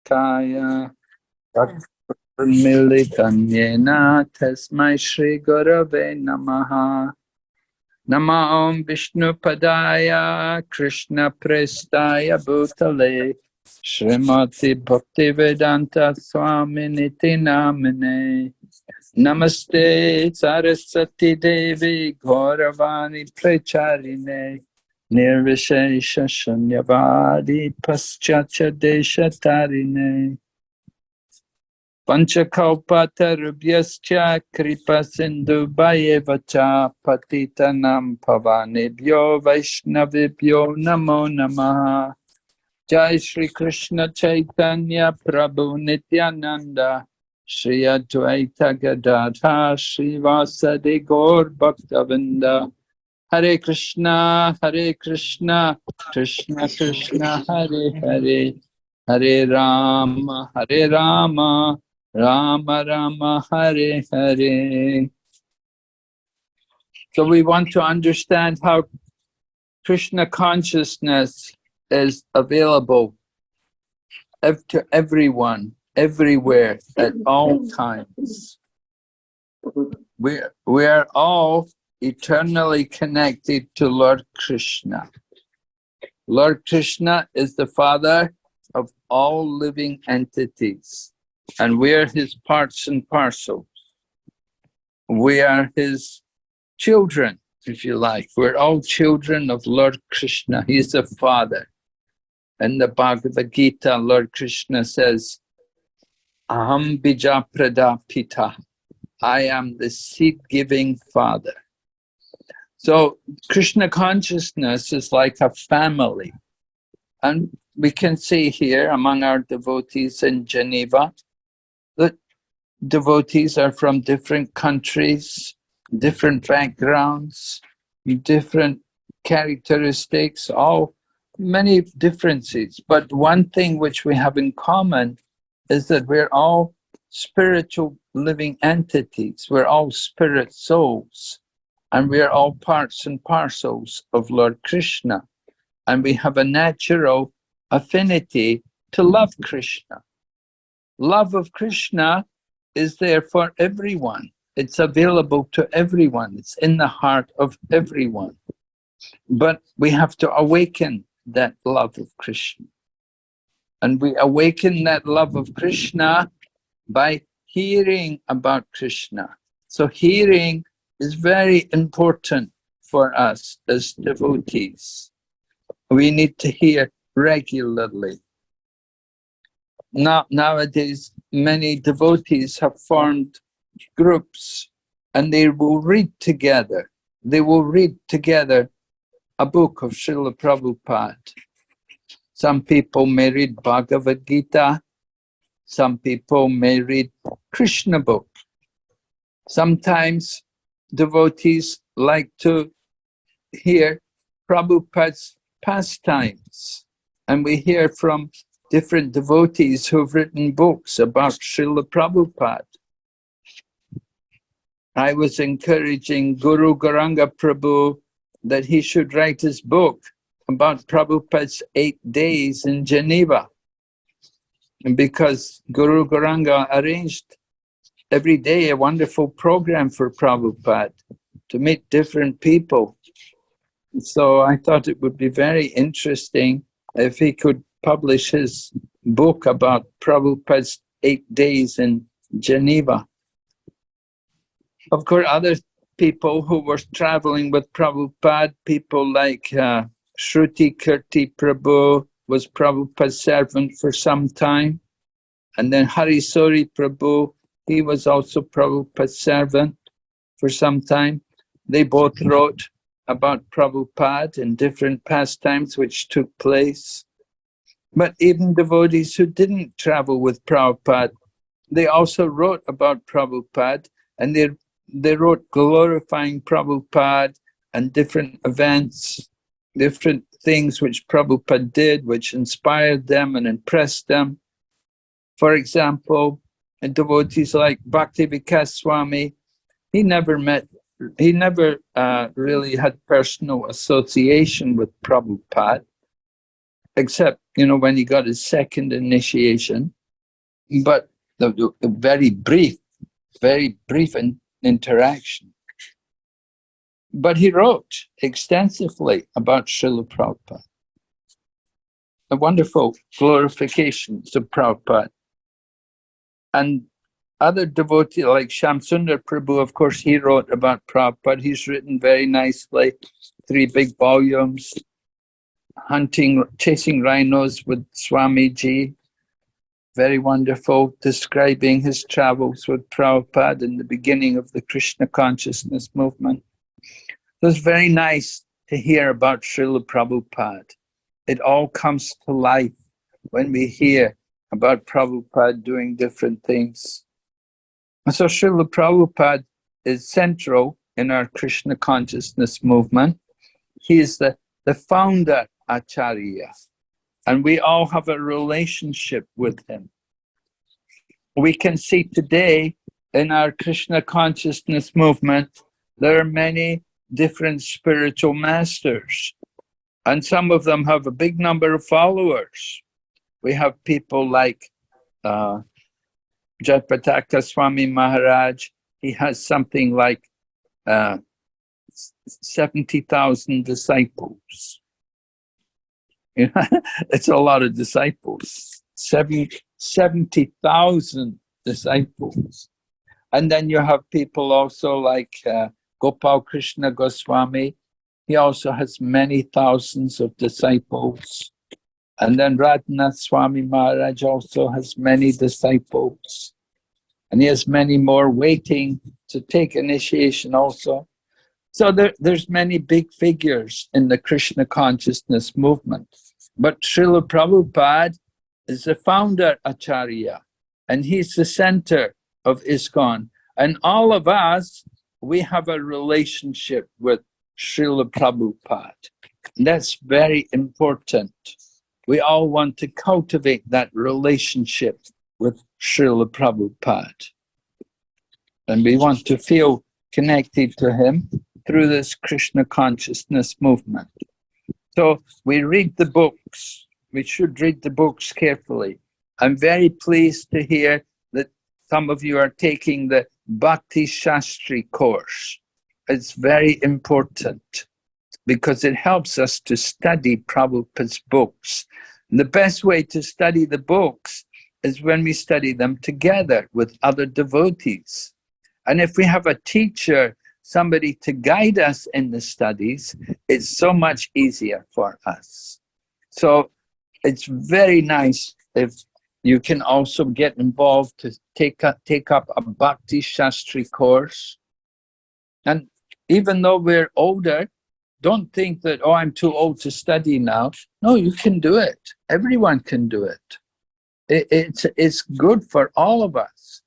Kaya Militanyena Tasmai Shri Gurave Namaha. Nama Om Vishnu Padaya Krishna Prestaya Bhutale Srimati Bhaktivedanta Swaminiti Namine. Namaste Saraswati Devi Gauravani Pracharine Nirvishesha Shanyavadi Paschatya Desha Tarine Panchakalpatarubhyascha Kripa Sindhu Bhayevacha Patitanam Pavanebhyo Vaishnavibhyo Namo Namaha. Jai Shri Krishna Chaitanya Prabhu Nityananda Shri Advaita Gadadha Shri Vasadi Gaur Bhaktavinda. Hare Krishna Krishna Krishna Hare Hare, Hare Rama Rama Rama Hare Hare. So we want to understand how Krishna consciousness is available to everyone, everywhere, at all times. We are all eternally connected to Lord Krishna. Lord Krishna is the father of all living entities, and we are his parts and parcels. We are his children, if you like. We're all children of Lord Krishna. He is the father. In the Bhagavad Gita, Lord Krishna says, Aham bija prada pita. I am the seed-giving father. So Krishna consciousness is like a family. And we can see here among our devotees in Geneva that devotees are from different countries, different backgrounds, different characteristics, all many differences. But one thing which we have in common is that we're all spiritual living entities. We're all spirit souls. And we are all parts and parcels of Lord Krishna. And we have a natural affinity to love Krishna. Love of Krishna is there for everyone. It's available to everyone. It's in the heart of everyone. But we have to awaken that love of Krishna. And we awaken that love of Krishna by hearing about Krishna. So hearing is very important for us as devotees. We need to hear regularly. Nowadays, many devotees have formed groups and they will read together. They will read together a book of Srila Prabhupada. Some people may read Bhagavad Gita. Some people may read Krishna book. Sometimes devotees like to hear Prabhupada's pastimes. And we hear from different devotees who've written books about Srila Prabhupada. I was encouraging Guru Gauranga Prabhu that he should write his book about Prabhupada's 8 days in Geneva. And because Guru Gauranga arranged every day a wonderful program for Prabhupada to meet different people. So I thought it would be very interesting if he could publish his book about Prabhupada's 8 days in Geneva. Of course, other people who were traveling with Prabhupada, people like Shruti Kirti Prabhu was Prabhupada's servant for some time. And then Harisori Prabhu, he was also Prabhupada's servant for some time. They both wrote about Prabhupada and different pastimes which took place. But even devotees who didn't travel with Prabhupada, they also wrote about Prabhupada, and they wrote glorifying Prabhupada and different events, different things which Prabhupada did, which inspired them and impressed them. For example, devotees like Bhakti Vikas Swami, he never really had personal association with Prabhupada. except, when he got his second initiation, but the very brief interaction. But he wrote extensively about Srila Prabhupada. A wonderful glorifications of Prabhupada. And other devotees like Shamsundar Prabhu, of course, he wrote about Prabhupada. He's written very nicely, 3 big volumes, chasing rhinos with Swamiji. Very wonderful, describing his travels with Prabhupada in the beginning of the Krishna consciousness movement. It was very nice to hear about Srila Prabhupada. It all comes to life when we hear about Prabhupada doing different things. So Srila Prabhupada is central in our Krishna consciousness movement. He is the founder Acharya, and we all have a relationship with him. We can see today in our Krishna consciousness movement, there are many different spiritual masters, and some of them have a big number of followers. We have people like Jayapataka Swami Maharaj. He has something like 70,000 disciples. It's a lot of disciples. 70,000 disciples. And then you have people also like Gopal Krishna Goswami. He also has many thousands of disciples. And then Radhanath Swami Maharaj also has many disciples. And he has many more waiting to take initiation also. So there's many big figures in the Krishna consciousness movement. But Srila Prabhupada is the founder Acharya, and he's the center of ISKCON. And all of us, we have a relationship with Srila Prabhupada. And that's very important. We all want to cultivate that relationship with Srila Prabhupada. And we want to feel connected to him through this Krishna consciousness movement. So we read the books. We should read the books carefully. I'm very pleased to hear that some of you are taking the Bhakti Shastri course. It's very important because it helps us to study Prabhupada's books. And the best way to study the books is when we study them together with other devotees. And if we have a teacher, somebody to guide us in the studies, it's so much easier for us. So it's very nice if you can also get involved to take up a Bhakti Shastri course. And even though we're older, don't think that, oh, I'm too old to study now. No, you can do it. Everyone can do it. It's good for all of us,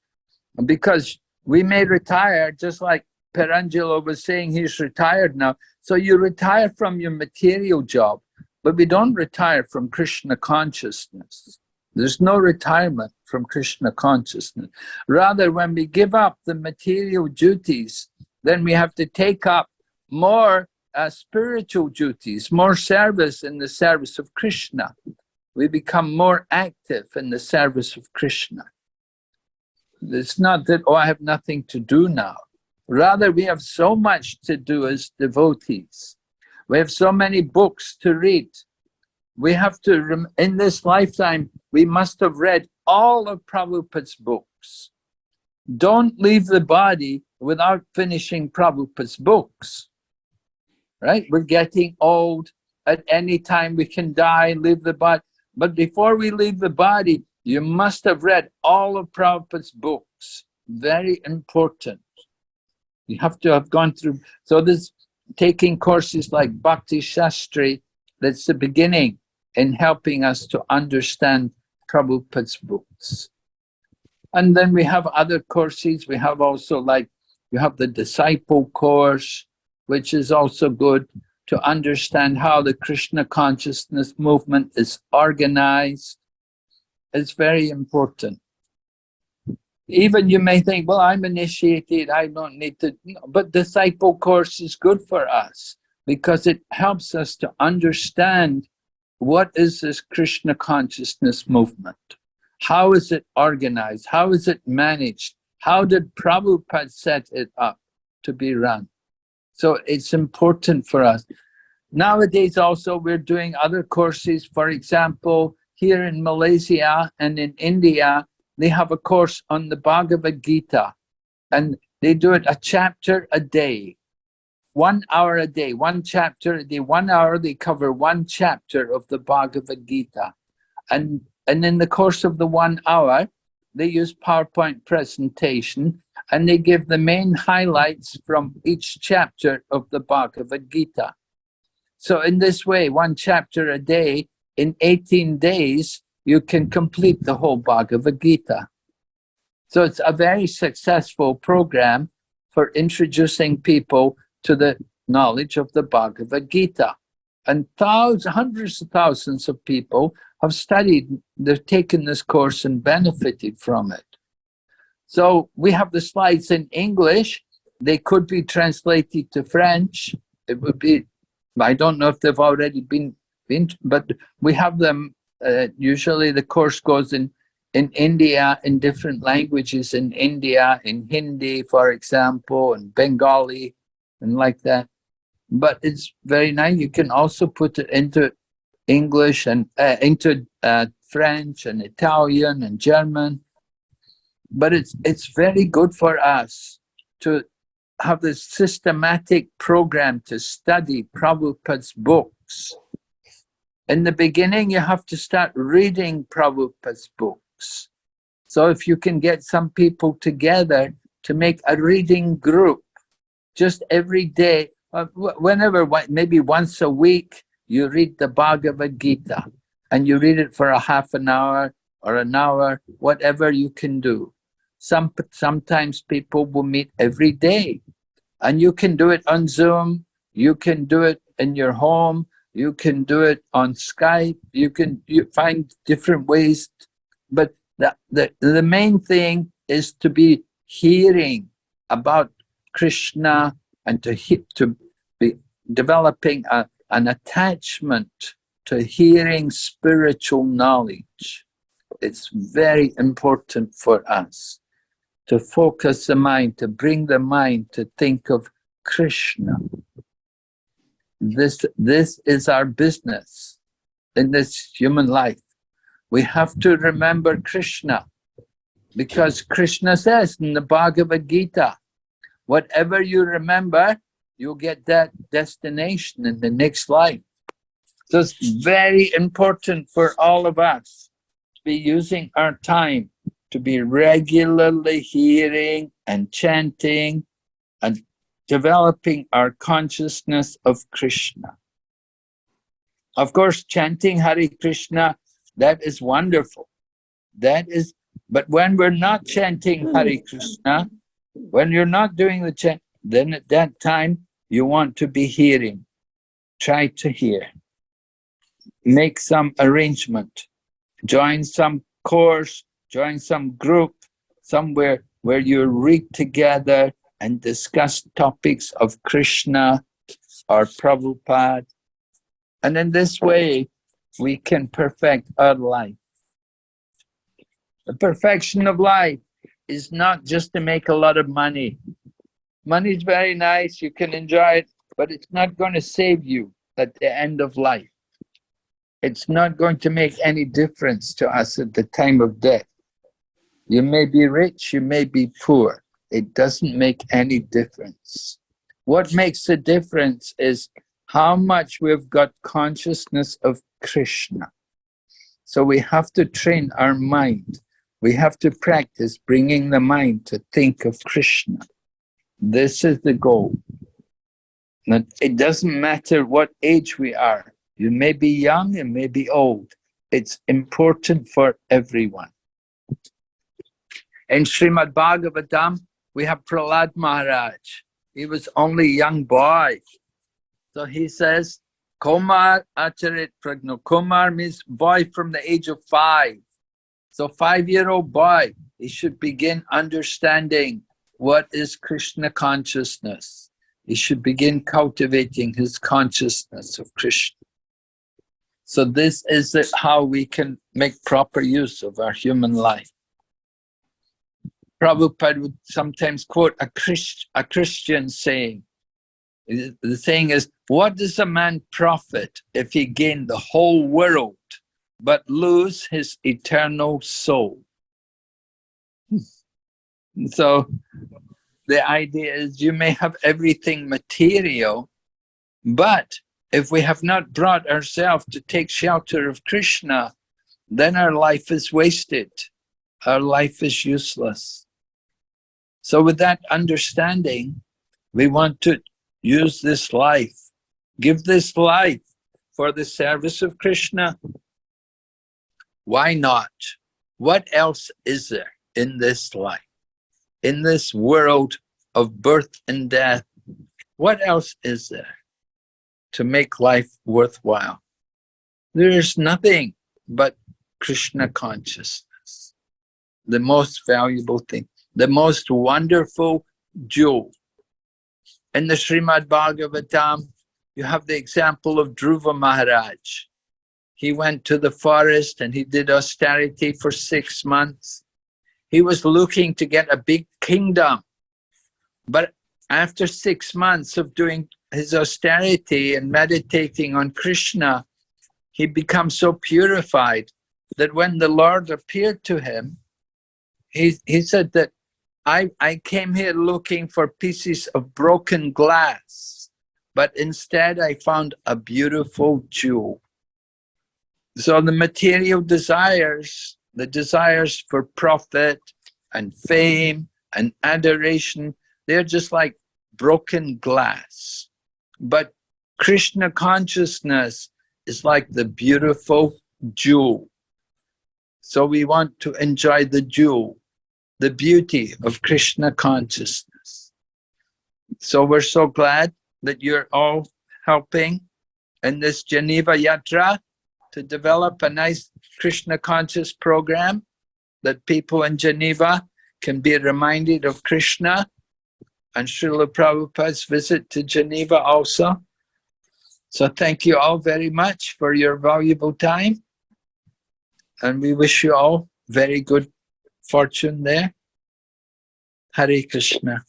because we may retire, just like Perangelo was saying, he's retired now. So you retire from your material job, but we don't retire from Krishna consciousness. There's no retirement from Krishna consciousness. Rather, when we give up the material duties, then we have to take up more spiritual duties, more service in the service of Krishna. We become more active in the service of Krishna. It's not that, oh, I have nothing to do now. Rather, we have so much to do as devotees. We have so many books to read. We have to, in this lifetime, we must have read all of Prabhupada's books. Don't leave the body without finishing Prabhupada's books. Right? We're getting old. At any time we can die, leave the body. But before we leave the body, you must have read all of Prabhupada's books. Very important. You have to have gone through. So this taking courses like Bhakti Shastri, that's the beginning in helping us to understand Prabhupada's books. And then we have other courses. We have also you have the disciple course, which is also good to understand how the Krishna consciousness movement is organized. It's very important. Even you may think, well, I'm initiated, I don't need to, but disciple course is good for us because it helps us to understand what is this Krishna consciousness movement? How is it organized? How is it managed? How did Prabhupada set it up to be run? So it's important for us. Nowadays also we're doing other courses. For example, here in Malaysia and in India, they have a course on the Bhagavad Gita, and they do it a chapter a day, 1 hour a day, one chapter a day, 1 hour, they cover one chapter of the Bhagavad Gita. And in the course of the 1 hour, they use PowerPoint presentation and they give the main highlights from each chapter of the Bhagavad Gita. So in this way, one chapter a day, in 18 days, you can complete the whole Bhagavad Gita. So it's a very successful program for introducing people to the knowledge of the Bhagavad Gita. And hundreds of thousands of people have studied, they've taken this course and benefited from it. So we have the slides in English. They could be translated to French. It would be, I don't know if they've already been but we have them. Usually the course goes in India, in different languages in India, in Hindi, for example, and Bengali, and like that. But it's very nice. You can also put it into English and into French and Italian and German. But it's very good for us to have this systematic program to study Prabhupada's books. In the beginning, you have to start reading Prabhupada's books. So if you can get some people together to make a reading group, just every day, whenever, maybe once a week, you read the Bhagavad Gita, and you read it for a half an hour or an hour, whatever you can do. Sometimes people will meet every day, and you can do it on Zoom, you can do it in your home, you can do it on Skype, you find different ways, but the main thing is to be hearing about Krishna and to be developing an attachment to hearing spiritual knowledge. It's very important for us to focus the mind, to bring the mind to think of Krishna. This is our business in this human life. We have to remember Krishna, because Krishna says in the Bhagavad Gita, whatever you remember, you'll get that destination in the next life. So it's very important for all of us to be using our time to be regularly hearing and chanting and developing our consciousness of Krishna. Of course, chanting Hare Krishna, that is wonderful. But when we're not chanting Hare Krishna, when you're not doing the chant, then at that time you want to be hearing. Try to hear. Make some arrangement. Join some course, join some group, somewhere where you read together and discuss topics of Krishna or Prabhupada. And in this way, we can perfect our life. The perfection of life is not just to make a lot of money. Money is very nice, you can enjoy it, but it's not going to save you at the end of life. It's not going to make any difference to us at the time of death. You may be rich, you may be poor. It doesn't make any difference. What makes the difference is how much we've got consciousness of Krishna. So we have to train our mind. We have to practice bringing the mind to think of Krishna. This is the goal. It doesn't matter what age we are. You may be young, you may be old. It's important for everyone. In Srimad Bhagavatam, we have Prahlad Maharaj. He was only a young boy. So he says, Kumar Acharit Pragno. Kumar means boy from the age of 5. So 5-year-old boy, he should begin understanding what is Krishna consciousness. He should begin cultivating his consciousness of Krishna. So this is how we can make proper use of our human life. Prabhupada would sometimes quote a Christian saying. The saying is, what does a man profit if he gain the whole world but lose his eternal soul? So the idea is you may have everything material, but if we have not brought ourselves to take shelter of Krishna, then our life is wasted. Our life is useless. So with that understanding, we want to use this life, give this life for the service of Krishna. Why not? What else is there in this life? In this world of birth and death, what else is there to make life worthwhile? There is nothing but Krishna consciousness, the most valuable thing, the most wonderful jewel. In the Srimad Bhagavatam, you have the example of Dhruva Maharaj. He went to the forest and he did austerity for 6 months. He was looking to get a big kingdom. But after 6 months of doing his austerity and meditating on Krishna, he becomes so purified that when the Lord appeared to him, he said that I came here looking for pieces of broken glass, but instead I found a beautiful jewel. So the material desires, the desires for profit and fame and adoration, they're just like broken glass. But Krishna consciousness is like the beautiful jewel. So we want to enjoy the jewel, the beauty of Krishna consciousness. So we're so glad that you're all helping in this Geneva Yatra to develop a nice Krishna conscious program that people in Geneva can be reminded of Krishna, and Srila Prabhupada's visit to Geneva also. So thank you all very much for your valuable time, and we wish you all very good fortune there. Hare Krishna.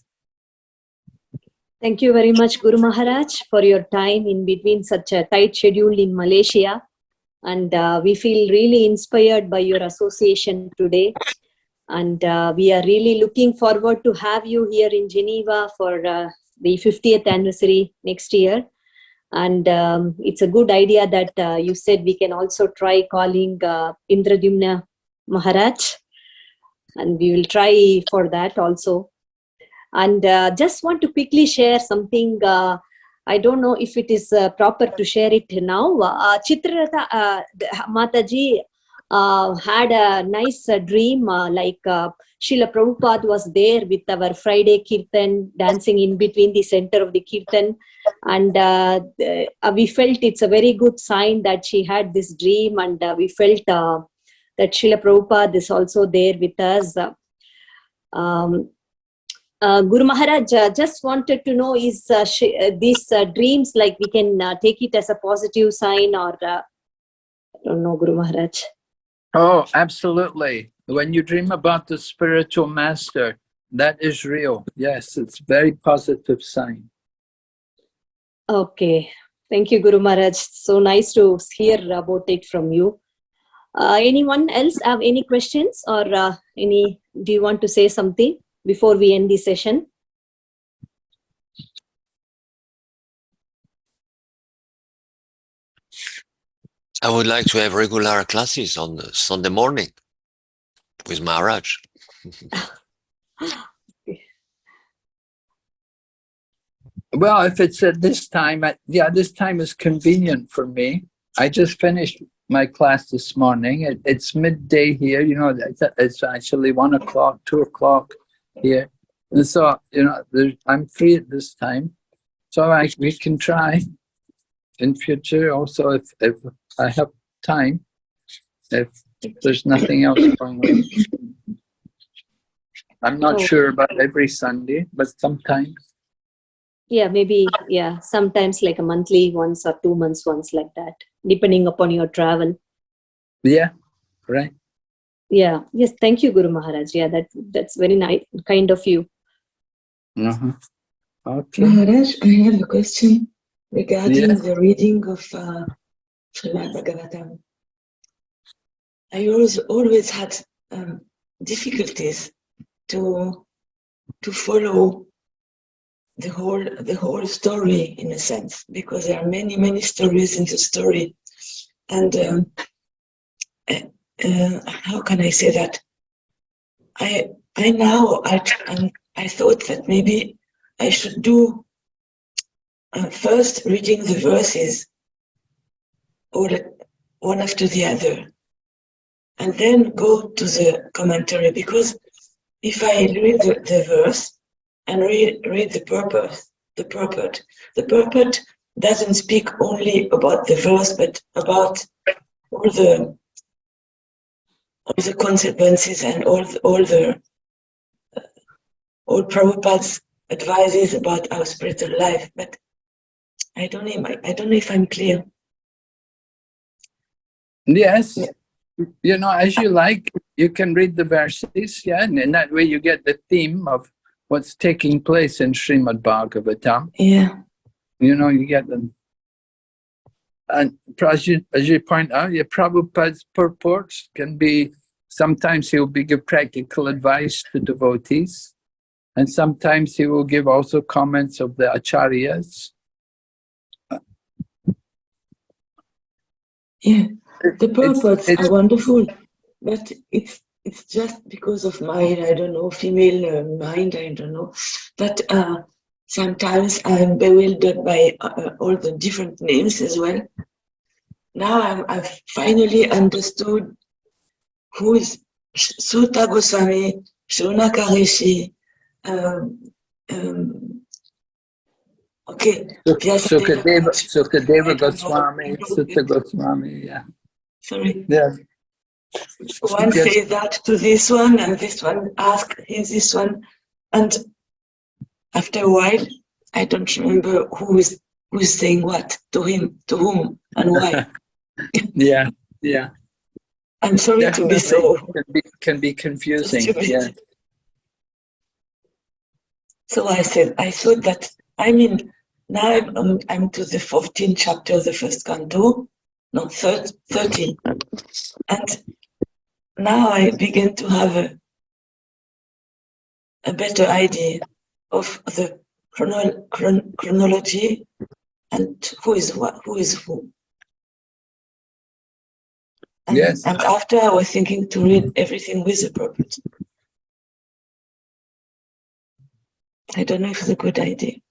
Thank you very much, Guru Maharaj, for your time in between such a tight schedule in Malaysia. And we feel really inspired by your association today. And we are really looking forward to have you here in Geneva for the 50th anniversary next year. And it's a good idea that you said we can also try calling Indradyumna Maharaj. And we will try for that also. And just want to quickly share something. I don't know if it is proper to share it now. Chitraratha Mataji had a nice dream, like Srila Prabhupada was there with our Friday Kirtan, dancing in between the center of the Kirtan. And we felt it's a very good sign that she had this dream, and we felt that Srila Prabhupada is also there with us. Guru Maharaj, just wanted to know, is these dreams, like we can take it as a positive sign, or I don't know, Guru Maharaj? Oh, absolutely. When you dream about the spiritual master, that is real. Yes, it's a very positive sign. Okay. Thank you, Guru Maharaj. So nice to hear about it from you. Anyone else have any questions, or do you want to say something before we end the session? I would like to have regular classes on Sunday morning with Maharaj. Well, if it's at this time, this time is convenient for me. I just finished my class this morning. It's midday here, it's actually 1 o'clock, 2 o'clock here. And so, I'm free at this time. So we can try in future also if I have time, if there's nothing else going on. I'm not sure about every Sunday, but sometimes. Yeah, maybe, sometimes like a monthly once or 2 months once, like that. depending upon your travel. Yeah, right. Yeah. Yes. Thank you, Guru Maharaj. Yeah, that's very nice, kind of you. Uh-huh. Okay. Maharaj, I have a question regarding Yes. the reading of Srimad Bhagavatam. I always had difficulties to follow the whole story, in a sense, because there are many stories in the story, and how can I say that? I thought that maybe I should do first reading the verses, all one after the other, and then go to the commentary, because if I read the verse and read the purport doesn't speak only about the verse, but about all the consequences and all Prabhupada's advices about our spiritual life. But I don't know if I'm clear. Yes. Yeah. You know, as you like, you can read the verses, yeah, and in that way you get the theme of what's taking place in Srimad Bhagavatam. Yeah. You know, you get them. And as you point out, your Prabhupada's purports can be, sometimes he will give practical advice to devotees, and sometimes he will give also comments of the acharyas. Yeah. The purports are wonderful, but it's just because of my, I don't know, female mind, I don't know. But sometimes I'm bewildered by all the different names as well. Now I've finally understood who is Sutta Goswami, Shunaka Rishi, okay. Sukadeva Goswami, Sutta Goswami, yeah. Sorry. Yeah. One Yes. says that to this one, and this one asks this one, and after a while, I don't remember who is saying what to him, to whom, and why. Yeah, yeah. I'm sorry to be so can be confusing. stupid. Yeah. So I thought that, I mean, now I'm to the 14th chapter of the first canto, not 13, and now I begin to have a better idea of the chronology and who is who. And, Yes. and after I was thinking to read everything with a purpose. I don't know if it's a good idea.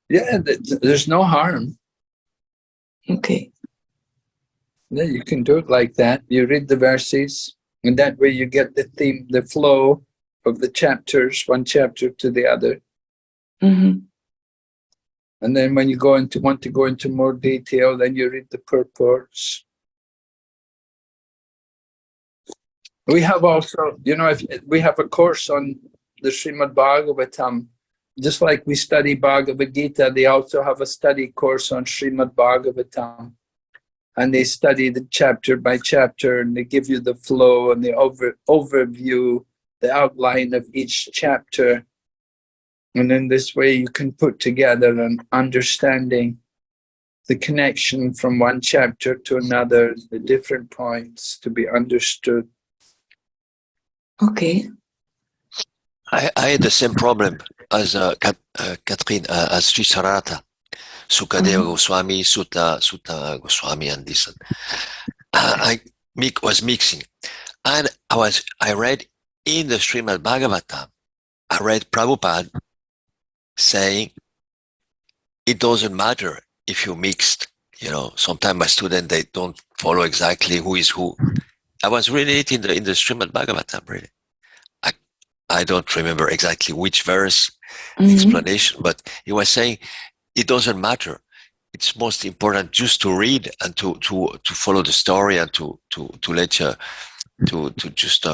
Yeah, there's no harm. Okay. Yeah, you can do it like that. You read the verses, and that way you get the theme, the flow of the chapters, one chapter to the other. Mm-hmm. And then when you want to go into more detail, then you read the purports. We have also, you know, if we have a course on the Srimad Bhagavatam, just like we study Bhagavad Gita, they also have a study course on Srimad Bhagavatam. And they study the chapter by chapter, and they give you the flow and the overview, the outline of each chapter. And in this way, you can put together an understanding, the connection from one chapter to another, the different points to be understood. Okay. I had the same problem as Catherine, as Sri Sarata, Sukadeva Goswami, Sutta Goswami, and this. I was mixing, and I read in the Srimad Bhagavatam, I read Prabhupada saying it doesn't matter if you mixed. You know, sometimes my students, they don't follow exactly who is who. I was reading it in the Srimad Bhagavatam, really. I don't remember exactly which verse explanation, but he was saying it doesn't matter. It's most important just to read and to follow the story and to let you to just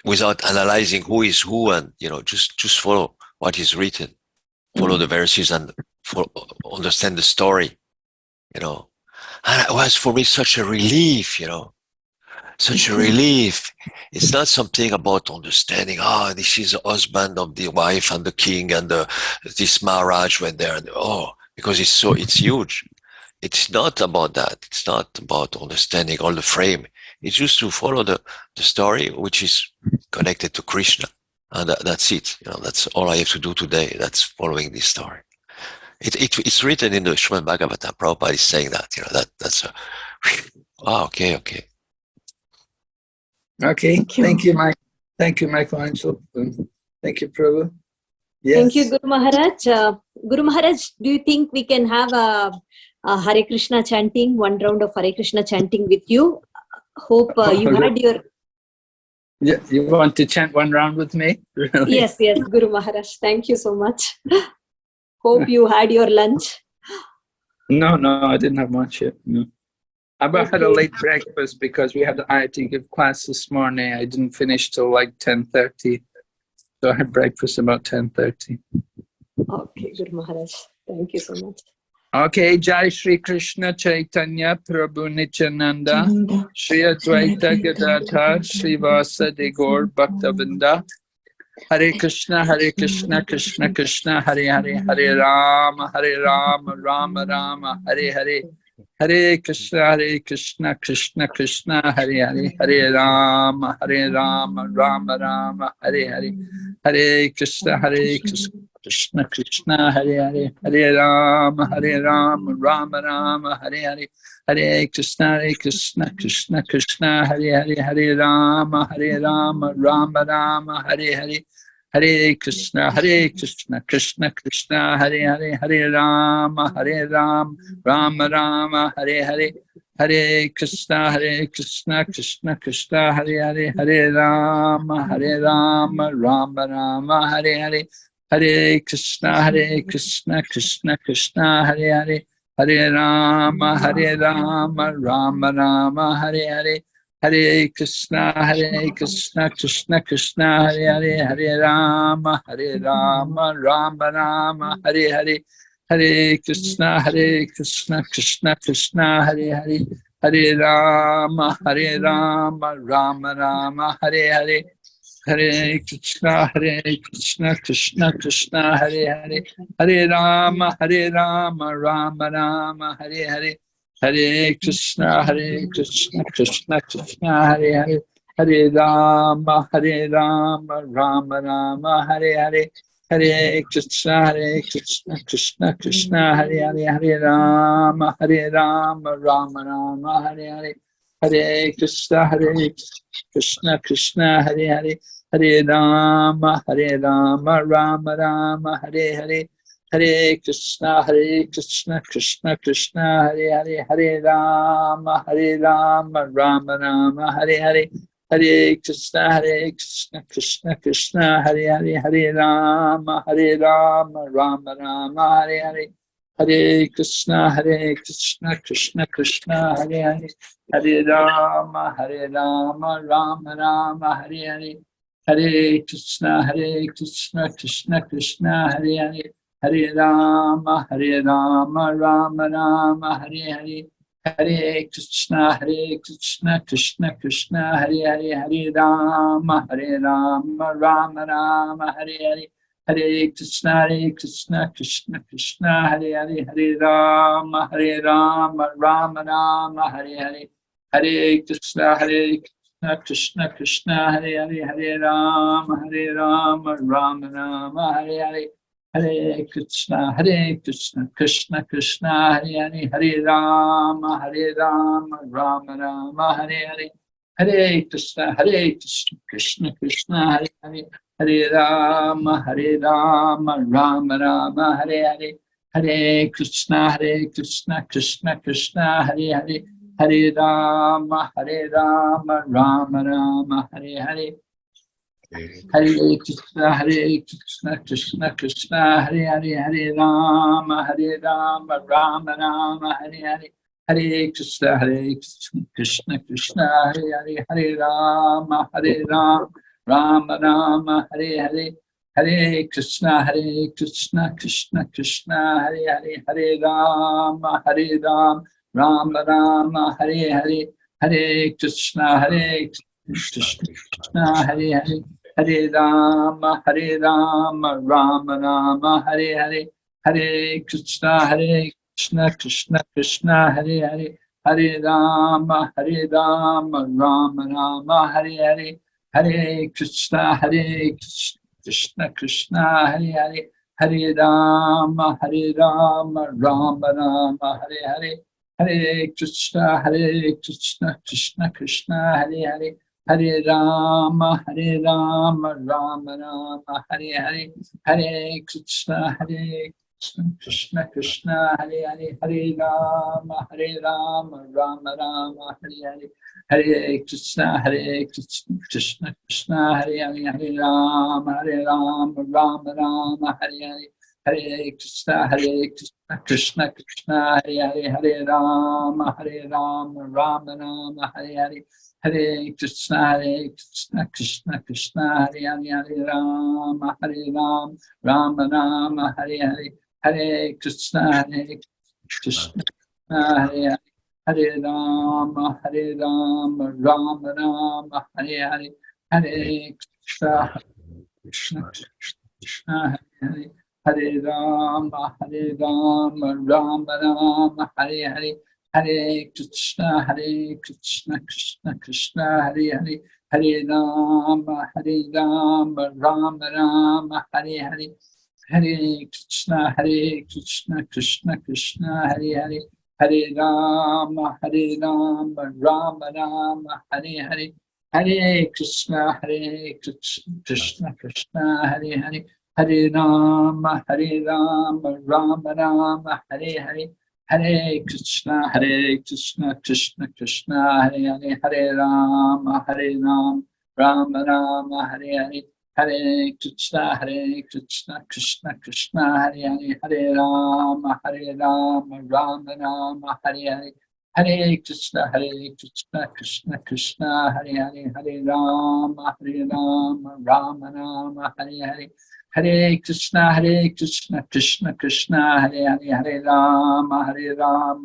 without analyzing who is who, and you know, just follow what is written, follow the verses and understand the story. You know, And it was for me such a relief, such a relief. It's not something about understanding, this is the husband of the wife and the king and this Maharaj went there, and because it's huge. It's not about that. It's not about understanding all the frame. It's just to follow the story, which is connected to Krishna. And that's it. That's all I have to do today. That's following this story. It's written in the Srimad Bhagavatam. Prabhupada is saying that, that's okay. Okay, thank you, Mike. Thank you, Michelangelo. Thank you, Prabhu. Yes. Thank you, Guru Maharaj. Guru Maharaj, do you think we can have a Hare Krishna chanting, one round of Hare Krishna chanting with you? Hope you had your... Yeah, you want to chant one round with me? Really? Yes, Guru Maharaj. Thank you so much. Hope you had your lunch. No, I didn't have much yet. No. I had a late breakfast because we I had to give class this morning. I didn't finish till like 10:30. So I had breakfast about 10:30. Okay, Guru Maharaj. Thank you so much. Okay, Jai Shri Krishna Chaitanya Prabhu Nityananda Shri Advaita Gadadhar Shri Vasadi Gaur Bhaktavinda Hare Krishna Krishna Krishna Hare Hare Hare Rama Rama Rama Hare Hare Hare Krishna Krishna Krishna Hare Hare Hare Rama Rama Rama Hare Hare Hare Krishna Krishna Krishna Hare Hare Hare Rama Rama Rama Hare Hare Hare Krishna Krishna Krishna Hare Hare Hare Rama Rama Rama Hare Hare Hare Krishna Krishna Krishna Hare Hare Hare Rama Rama Rama Hare Hare Hare Krishna Krishna Krishna Hare Hare Hare Rama Rama Rama Hare Hare Hare Krishna Krishna Krishna Hare Hare Hare Rama Rama Rama Hare Hare Hare Krishna Krishna Krishna Hare Hare Hare Rama Rama Rama Hare Hare Hare Krishna Krishna Krishna Hare Hare Hare Rama Rama Rama Hare Hare Hare Krishna Krishna Krishna Hare Hare Hare Rama Rama Rama Hare Hare Hare Krishna Krishna Krishna Hare Hare Hare Rama Rama Rama Hare Hare Hare Krishna Krishna Krishna Hare Hare Hare Rama Rama Rama Hare Hare Hare Krishna Krishna Hare Hare Hare Rama Rama Rama Hare Hare Hare Krishna Krishna Krishna Hare Hare Hare Rama Rama Rama Hare Hare Hare Krishna Krishna Krishna Hare Hare Hare Rama Rama Rama Hare Hare Hare Krishna Krishna Krishna Hare Hare Hare Rama Rama Rama Hare Hare Hare Krishna Krishna Krishna Hare Hare Hare Rama Rama Rama Hare Hare Hare Krishna Krishna Krishna Hare Hare Hare Rama Rama Rama Hare Hare Hare Krishna Krishna Krishna Hare Hare Hare Rama Rama Rama Hare Hare Hare Krishna Krishna Krishna Hare Hare Hare Rama Rama Rama Hare Hare Hare Krishna Krishna Krishna Hare Hare Hare Rama Rama Rama Hare Hare Hare Krishna Krishna Krishna Hare Hare Hare Rama Rama Rama Hare Hare Hare Krishna Krishna Krishna Hare Hare Hare Rama Rama Rama Hare Hare Hare Krishna Krishna Krishna Hare Hare Hare Rama Rama Rama Hare Hare Hare Krishna Krishna Krishna Hare Hare Hare Rama Rama Rama Hare Hare Hare Krishna Krishna Krishna Hare Hare Hare Rama Rama Rama Hare Hare, Hare Krishna Krishna Hare Hare, Hare Rama Rama Rama Hare Hare, Hare Krishna Krishna Krishna Hare Hare, Hare Rama Rama Rama Hare Hare, Hare Krishna Krishna Krishna Hare Hare, Hare Rama Rama Rama Hare Hare, Hare Krishna Krishna Krishna Hare Hare, Hare Rama Rama Rama Hare Hare, Hare Krishna Krishna Krishna Hare Hare, Hare Rama Rama Rama Hare Hare, Hare Krishna Krishna Krishna Hare Hare, Hare Rama Rama Rama Hare Hare, Hare Krishna Krishna Krishna Hare Hare, Hare Rama Rama Rama Hare Hare, Hare Krishna Krishna Krishna Hare Hare, Hare Rama Rama Rama Hare Hare, Hare Krishna Krishna Hare Hare, Hare Rama Rama Rama Hare Hare, Hare Krishna Krishna Krishna Hare Hare, Hare Rama Rama Rama Hare Hare, Hare Krishna Krishna Krishna Hare Hare, Hare Rama Rama Rama Hare Hare, Hare Krishna Krishna Krishna Hare Hare, Hare Rama Rama Rama Hare Hare, Hare Krishna Krishna Krishna Hare Hare, Hare Rama Rama Rama Hare Hare, Hare Krishna Krishna Krishna Hare Hare, Hare Rama Rama Rama Hare Hare, Hare Krishna Krishna Krishna Hare Hare, Hare Rama Rama Rama Hare Hare, Hare Krishna Krishna Krishna Hare Hare, Hare Rama Rama Rama Hare Hare, Hare Krishna Krishna Krishna Hare Hare, Hare Rama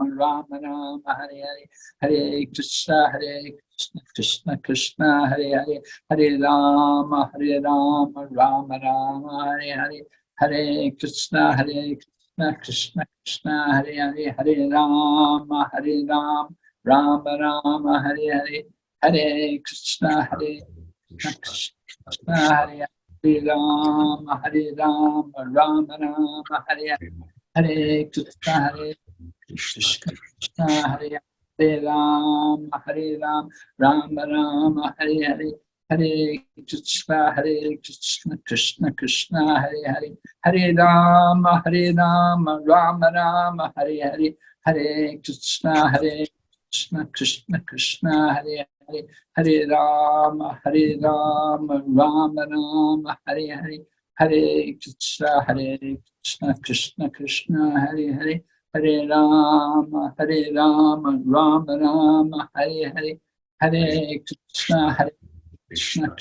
Rama Rama Hare Hare, Hare Krishna Krishna Krishna Hare Hare, Hare Rama Rama Rama Hare Hare, Hare Krishna Krishna Krishna Hare Hare, Hare Rama Rama Rama Hare Hare, Hare Krishna Krishna Hare Hare, Hare Rama Rama Rama Hare Hare, Hare Krishna Krishna Hare Hare, Rama Rama Rama Hare Hare, Hare Krishna Krishna Krishna Hare Hare, Hare Rama Rama Rama Hare Hare, Hare Krishna Krishna Krishna Hare Hare, Hare Rama Rama Rama Hare Hare, Hare Krishna Krishna Krishna Hare Hare, Hare Rama Rama Rama Hare Hare, Hare Krishna Krishna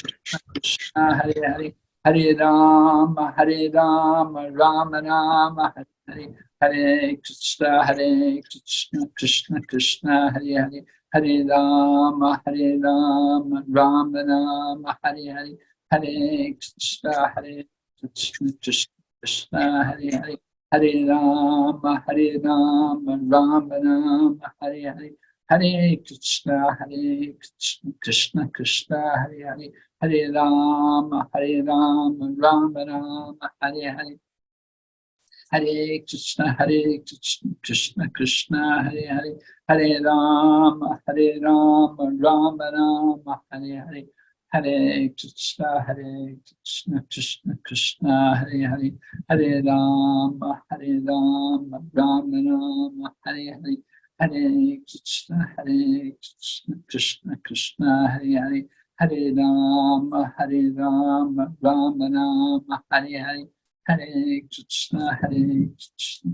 Krishna Hare Hare, Hare Rama Rama Rama Hare Hare, Hare Krishna Krishna Krishna Hare Hare, Hare Rama Rama Rama Hare Hare, Hare Krishna Krishna Krishna Hare Hare, Hare Rama Rama Rama Hare Hare, Hare Krishna Krishna Krishna Hare Hare, Hare Rama Rama Rama Hare Hare, Hare Krishna Krishna Krishna Hare Hare, Hare Rama Rama Rama Hare Hare, Hare Krishna Krishna Krishna Hare Hare, Hare Rama Rama Rama Hare Hare, Hare Krishna Krishna Krishna Hare Hare, Hare Rama Rama Rama Hare Hare, Hare Krishna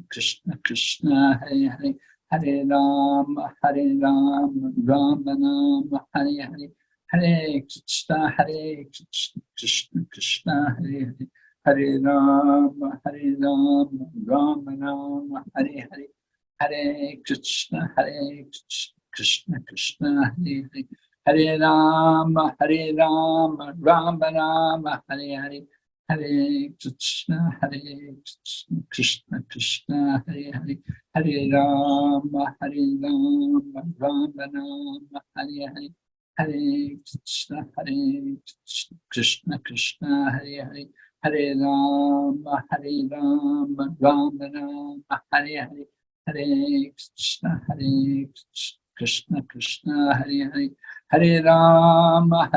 Krishna Krishna Hare Hare, Hare Rama Rama Rama Hare Hare, Hare Krishna Krishna Krishna Hare Hare, Hare Rama Rama Rama Hare Hare, Hare Krishna, Krishna Krishna, Hare Hare, Hare Rama, Rama Rama, Hare Hare, Hare Krishna, Krishna Krishna, Hare Hare, Hare Rama, Rama Rama, Hare Hare, Hare Krishna, Krishna Krishna, Hare Hare, Hare Rama, Rama Rama, Hare Hare, Hare Krishna, Krishna Krishna, Hare Hare, Hare Rama,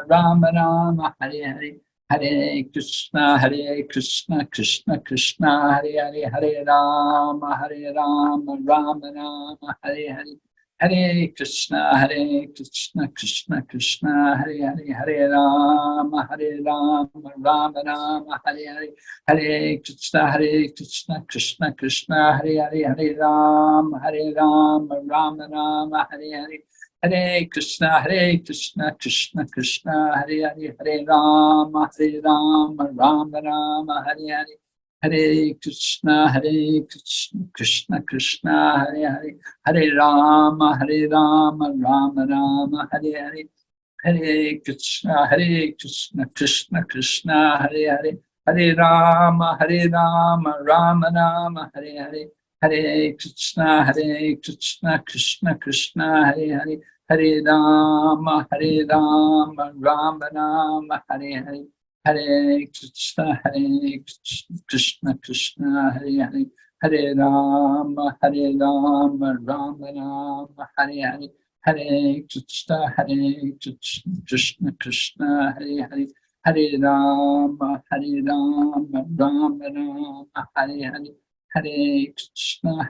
Rama Rama, Hare Hare, Hare Krishna, Krishna Krishna, Hare Hare, Hare Rama, Rama Rama, Hare Hare, Hare Krishna, Krishna Krishna, Hare Hare, Hare Rama, Rama Rama, Hare Hare, Hare Krishna, Krishna Krishna, Hare Hare, Hare Rama, Rama Rama, Hare Hare, Hare Krishna, Krishna Krishna, Hare Hare, Hare Rama, Rama Rama, Hare Hare, Hare Krishna, Krishna Krishna, Hare Hare, Hare Rama, Rama Rama, Hare Hare, Hare Krishna, Krishna Krishna, Hare Hare, Hare Rama, Rama Rama, Hare Hare, Hare Krishna, Krishna Krishna, Hare Hare, Hare Rama, Rama Rama, Hare Hare, Hare Krishna, Krishna Krishna, Hare Hare, Hare Rama, Rama Rama, Hare Hare, Hare Krishna, Krishna Krishna, Hare Hare, Hare Rama, Rama Rama, Hare Hare, Hare Krishna,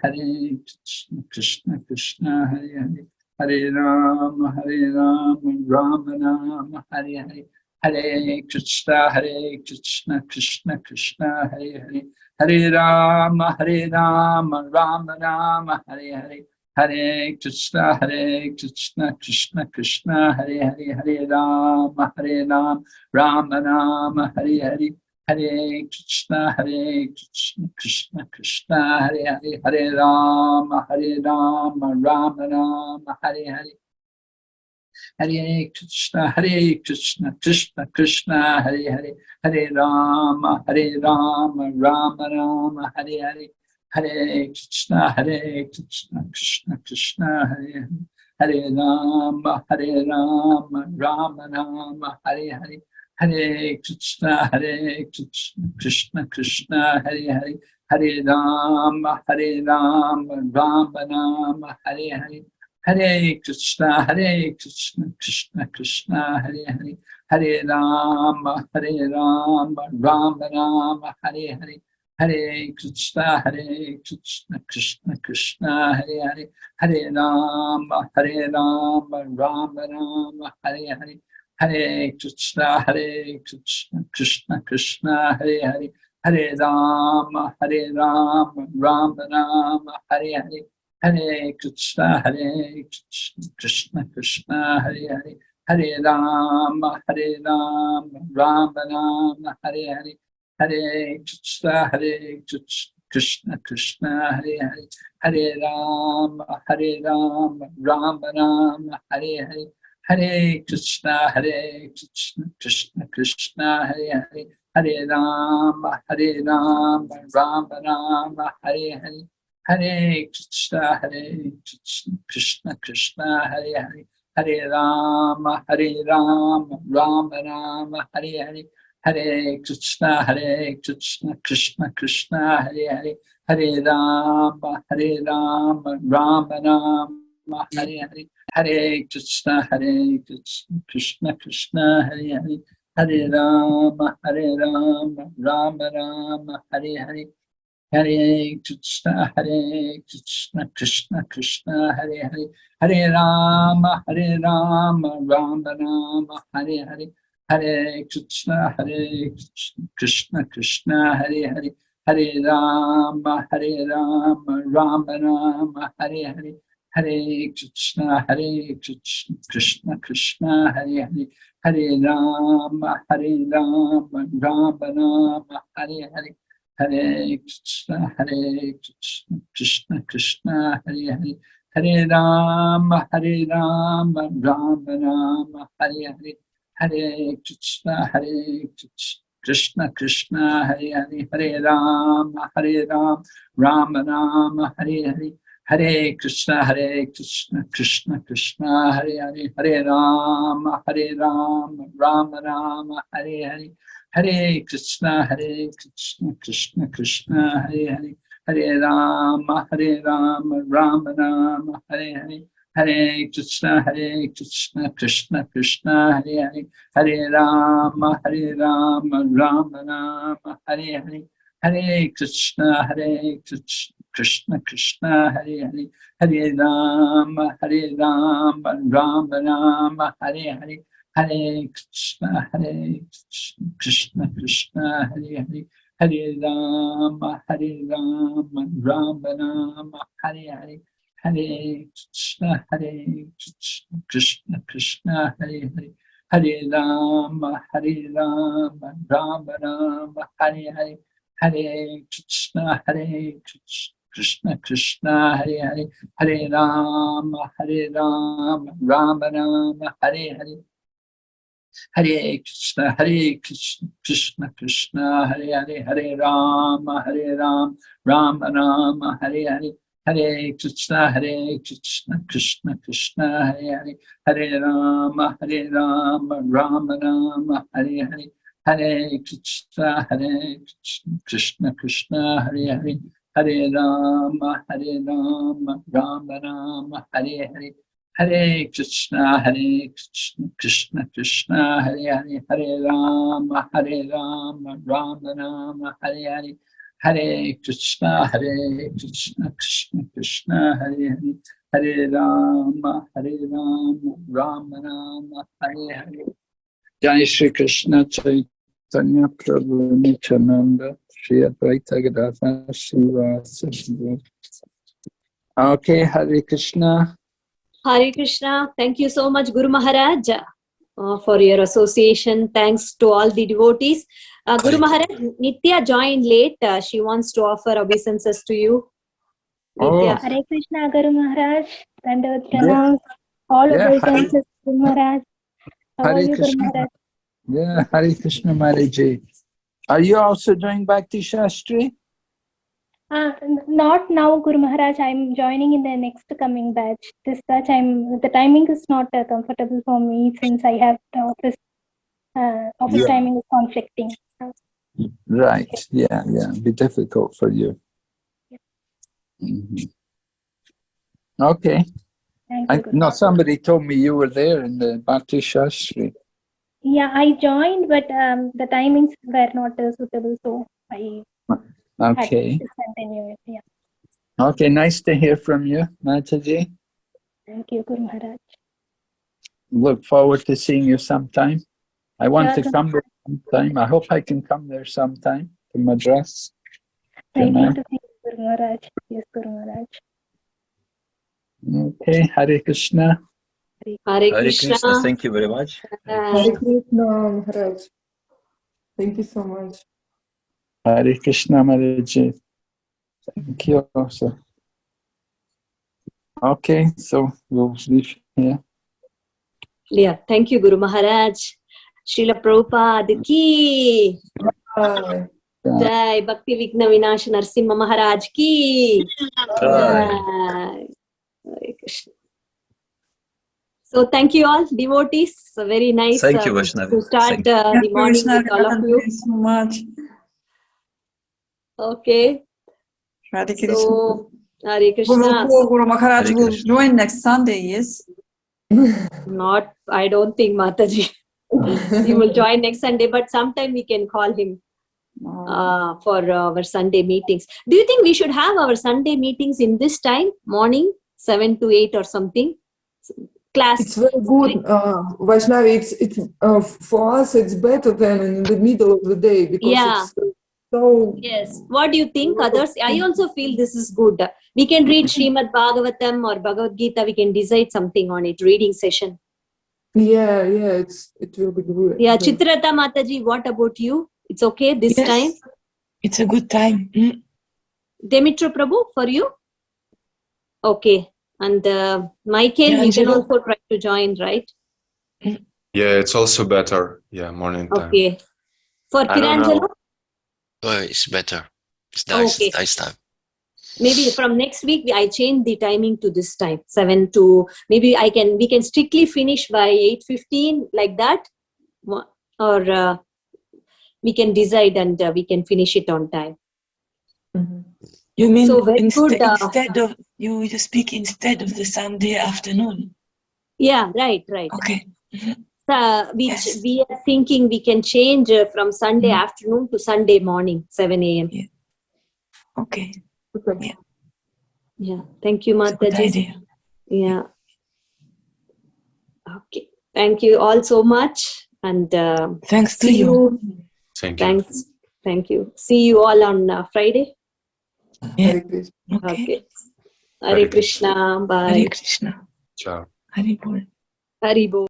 Krishna Krishna, Hare Hare, Hare Rama, Rama Rama, Hare Hare, Hare Krishna, Krishna Krishna, Hare Hare, Hare Rama, Rama Rama, Hare Hare, Hare Krishna, Krishna Krishna, Hare Hare, Hare Rama, Rama Rama, Hare Hare, Hare Krishna, Krishna Krishna, Hare Hare, Hare Rama, Rama Rama, Hare Hare, Hare Krishna, Krishna Krishna, Hare Hare, Hare Rama, Rama Rama, Hare Hare, Hare Krishna, Krishna Krishna, Hare Hare, Hare Rama, Rama Rama, Hare Hare, Hare Krishna, Krishna Krishna, Hare Hare, Hare Rama, Rama Rama, Hare Hare, Hare Krishna, Krishna Krishna, Hare Hare, Hare Rama, Rama Rama, Hare Hare, Hare Krishna, Krishna Krishna, Hare Hare, Hare Rama, Rama Rama, Hare Hare, Hare Krishna, Krishna Krishna, Hare Hare, Hare Rama, Rama Rama, Hare Hare, Hare Krishna, Krishna Krishna, Hare Hare, Hare Rama, Rama Rama, Hare Hare, Hare Krishna, Krishna Krishna, Hare Hare, Hare Rama, Rama Rama, Hare Hare, Hare Krishna, Krishna Krishna, Hare Hare, Hare Rama, Rama Rama, Hare Hare, Hare Krishna, Krishna Krishna, Hare Hare, Hare Rama, Rama Rama, Hare Hare, Hare Krishna, Krishna Krishna, Hare Hare, Hare Rama, Rama Rama, Hare Hare, Hare Krishna, Krishna Krishna, Hare Hare, Hare Rama, Rama Rama, Hare Hare, Hare Krishna, Krishna Krishna, Hare Hare, Hare Rama, Rama Rama, Hare Hare, Hare Krishna, Krishna Krishna, Hare Hare, Hare Rama, Rama Rama, Hare Hare, Hare Krishna, Krishna Krishna, Hare Hare, Hare Rama, Rama Rama, Hare Hare, Hare Krishna, Krishna Krishna, Hare Hare, Hare Rama, Rama Rama, Hare Hare, Hare Krishna, Krishna Krishna, Hare Hare, Hare Rama, Rama Rama, Hare Hare, Hare Krishna, Krishna Krishna, Hare Hare, Hare Rama, Rama Rama, Hare Hare, Hare Krishna, Krishna Krishna, Hare Hare, Hare Rama, Rama Rama, Hare Hare, Hare Krishna, Krishna Krishna, Hare Hare, Hare Rama, Rama Rama, Hare Hare, Hare Krishna, Krishna Krishna, Hare Hare, Hare Rama, Rama Rama, Hare Hare, Hare Krishna, Krishna Krishna, Hare Hare, Hare Rama, Rama Rama, Hare Hare, Hare Krishna, Krishna Krishna, Hare Hare, Hare Rama, Rama Rama, Hare Hare, Hare Krishna, Krishna Krishna, Hare Hare, Hare Rama, Rama Rama, Hare Hare, Hare Krishna, Krishna Krishna, Hare Hare, Hare Rama, Rama Rama, Hare Hare, Hare Krishna, Krishna Krishna, Hare Hare, Hare Rama, Rama Rama, Hare Hare, Hare Krishna, Krishna Krishna, Hare Hare, Hare Rama, Rama Rama, Hare Hare, Hare Krishna, Krishna Krishna, Hare Hare, Hare Rama, Rama Rama, Hare Hare, Hare Krishna, Krishna Krishna, Hare Hare, Hare Rama, Rama Rama, Hare Hare. Jai Shri Krishna Chaitanya Prabhu Nityananda Shri Advaita Gadadhar Srivasa. Okay, Hare Krishna. Hare Krishna. Thank you so much, Guru Maharaj, for your association. Thanks to all the devotees. Guru Maharaj, Nitya joined late. She wants to offer obeisances to you. Nitya. Oh. Hare Krishna, Guru Maharaj. Dandavat pranam. All Yeah, obeisances, Guru Maharaj. How are Hare you, Guru Krishna. Maharaj? Yeah, Hare Krishna Maharaj. Are you also doing Bhakti Shastri? Not now, Guru Maharaj. I'm joining in the next coming batch. This batch, the timing is not comfortable for me since I have the office timing is conflicting. Right. Yeah. Be difficult for you. Mm-hmm. Okay. Thank you, Guru Maharaj. Somebody told me you were there in the Bhakti Shastri. Yeah, I joined, but the timings were not suitable, so I Okay. had to continue it. Yeah. Okay, nice to hear from you, Mataji. Thank you, Guru Maharaj. Look forward to seeing you sometime. I want Sure, to come there sometime. I hope I can come there sometime to Madras. Waiting to see you, Guru Maharaj. Yes, Guru Maharaj. Okay, Hare Krishna. Hare Krishna. Thank you very much. Hare Krishna, Maharaj. Thank you so much. Hare Krishna, Mataji. Thank you also. Okay, so we'll leave here. Yeah, thank you, Guru Maharaj. Srila Prabhupada ki. Bye. Jai Bhakti Vigna Vinash Narasimha Maharaj ki. Jai. Hare Krishna. So thank you all, devotees. So very nice Thank you, Vaishnavi. to start the morning with all of you. Thank you so much. Okay. Hare Krishna. So, Hare Krishna. Guru Maharaj Hare will Krishna. join next Sunday, yes? Not, I don't think Mataji. He will join next Sunday, but sometime we can call him for our Sunday meetings. Do you think we should have our Sunday meetings in this time, morning, 7 to 8 or something? Class. It's very good, Vaishnavi. It's for us. It's better than in the middle of the day because it's so. Yes. What do you think, others? I also feel this is good. We can read Srimad Bhagavatam or Bhagavad Gita. We can decide something on it. Reading session. Yeah. It will be good. Yeah, Chitrata Mataji. What about you? It's okay this time. It's a good time. Demitro Prabhu, for you? Okay. And Michael, Yeah, you can Angelo? also try to join, right? Yeah, it's also better. Yeah, morning time. Okay. For I don't know. Pirangelo? Oh, it's better. It's nice. Okay. It's nice time. Maybe from next week I change the timing to this time, 7 to maybe we can strictly finish by 8:15 like that, or we can decide and we can finish it on time. You mean So very good. instead of you speak instead of the Sunday afternoon? Yeah, right. Okay. Which Yes. we are thinking we can change from Sunday afternoon to Sunday morning, 7 a.m. Yeah. Okay. Yeah. Thank you, It's a good Mataji. idea. Yeah. Okay. Thank you all so much. And Thanks to see you. Thank you. Thanks. Thank you. See you all on Friday. Yeah. Hare Krishna. Okay. Okay. Hare Hare Krishna. Bye. Hare Krishna. Ciao. Hare Bol. Haribo.